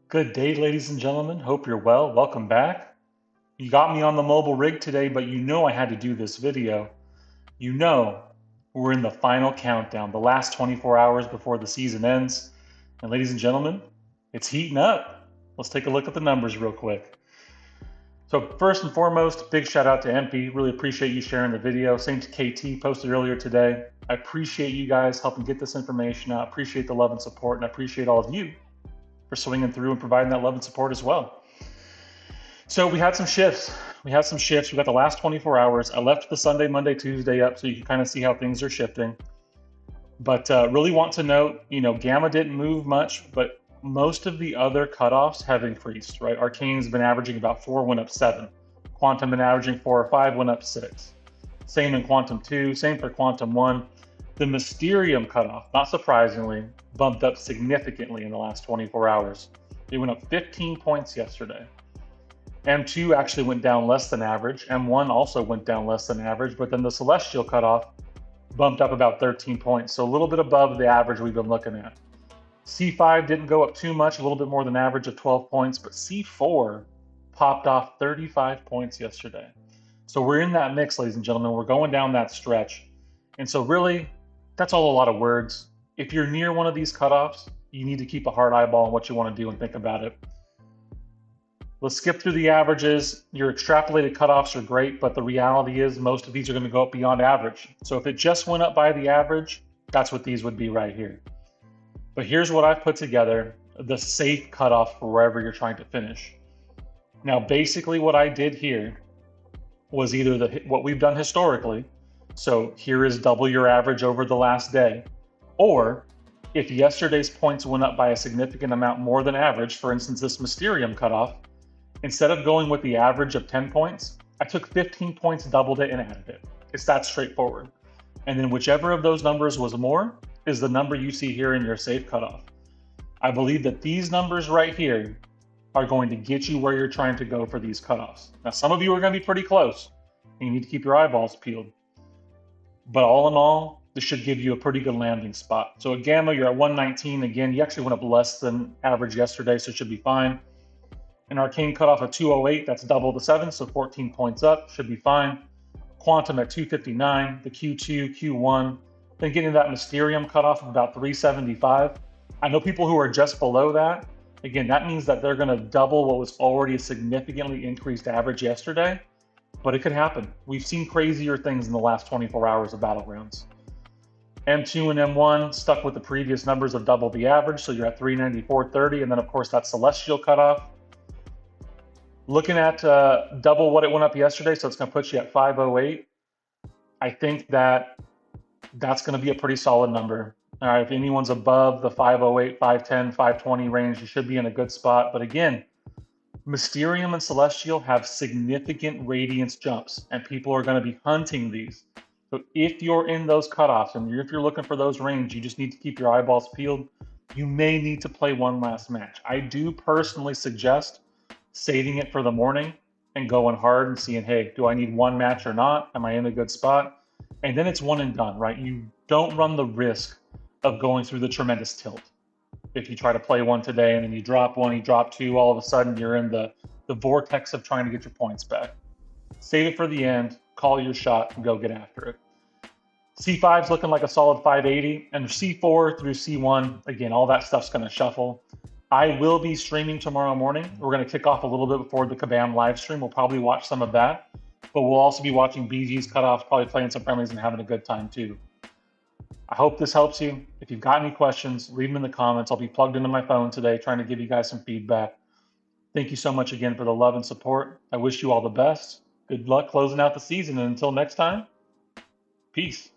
Good day, ladies and gentlemen. Hope you're well. Welcome back. You got me on the mobile rig today, but you know I had to do this video. You know we're in the final countdown, the last 24 hours before the season ends. And ladies and gentlemen, it's heating up. Let's take a look at the numbers real quick. So first and foremost, big shout out to MP. Really appreciate you sharing the video. Same to KT, posted earlier today. I appreciate you guys helping get this information out. Appreciate the love and support, and I appreciate all of you for swinging through and providing that love and support as well. So we had some shifts. We got the last 24 hours. I left the Sunday, Monday, Tuesday up so you can kind of see how things are shifting. But really want to note, Gamma didn't move much, but most of the other cutoffs have increased, right? Arcane's been averaging about 4, went up 7. Quantum been averaging 4 or 5, went up 6. Same in Quantum 2, same for Quantum 1. The Mysterium cutoff, not surprisingly, bumped up significantly in the last 24 hours. It went up 15 points yesterday. M2 actually went down less than average. M1 also went down less than average, but then the Celestial cutoff bumped up about 13 points, so a little bit above the average we've been looking at. C5 didn't go up too much, a little bit more than average of 12 points, but C4 popped off 35 points yesterday. So we're in that mix, ladies and gentlemen. We're going down that stretch. And so really, that's all a lot of words. If you're near one of these cutoffs, you need to keep a hard eyeball on what you want to do and think about it. Let's skip through the averages. Your extrapolated cutoffs are great, but the reality is most of these are going to go up beyond average. So if it just went up by the average, that's what these would be right here. But here's what I've put together, the safe cutoff for wherever you're trying to finish. Now, basically what I did here was either what we've done historically, so here is double your average over the last day, or if yesterday's points went up by a significant amount more than average, for instance, this Mysterium cutoff, instead of going with the average of 10 points, I took 15 points, doubled it, and added it. It's that straightforward. And then whichever of those numbers was more is the number you see here in your safe cutoff. I believe that these numbers right here are going to get you where you're trying to go for these cutoffs. Now, some of you are going to be pretty close, and you need to keep your eyeballs peeled. But all in all, this should give you a pretty good landing spot. So at Gamma, you're at 119. Again, you actually went up less than average yesterday, so it should be fine. An Arcane cutoff of 208, that's double the 7, so 14 points up, should be fine. Quantum at 259, the Q2, Q1, then getting that Mysterium cutoff of about 375. I know people who are just below that. Again, that means that they're going to double what was already a significantly increased average yesterday, but it could happen. We've seen crazier things in the last 24 hours of Battlegrounds. M2 and M1 stuck with the previous numbers of double the average, so you're at 394.30, and then of course that Celestial cutoff. Looking at double what it went up yesterday, so it's going to put you at 508. I think that's going to be a pretty solid number. All right, if anyone's above the 508, 510, 520 range, you should be in a good spot. But again, Mysterium and Celestial have significant radiance jumps, and people are going to be hunting these. So if you're in those cutoffs and if you're looking for those range, you just need to keep your eyeballs peeled. You may need to play one last match. I do personally suggest saving it for the morning and going hard and seeing, hey, do I need one match or not? Am I in a good spot? And then it's one and done, right? You don't run the risk of going through the tremendous tilt. If you try to play one today and then you drop one, you drop two, all of a sudden you're in the vortex of trying to get your points back. Save it for the end, call your shot, and go get after it. C5's looking like a solid 580, and C4 through C1, again, all that stuff's going to shuffle. I will be streaming tomorrow morning. We're going to kick off a little bit before the Kabam live stream. We'll probably watch some of that, but we'll also be watching BG's cutoffs, probably playing some friendlies and having a good time too. I hope this helps you. If you've got any questions, leave them in the comments. I'll be plugged into my phone today trying to give you guys some feedback. Thank you so much again for the love and support. I wish you all the best. Good luck closing out the season, and until next time, peace.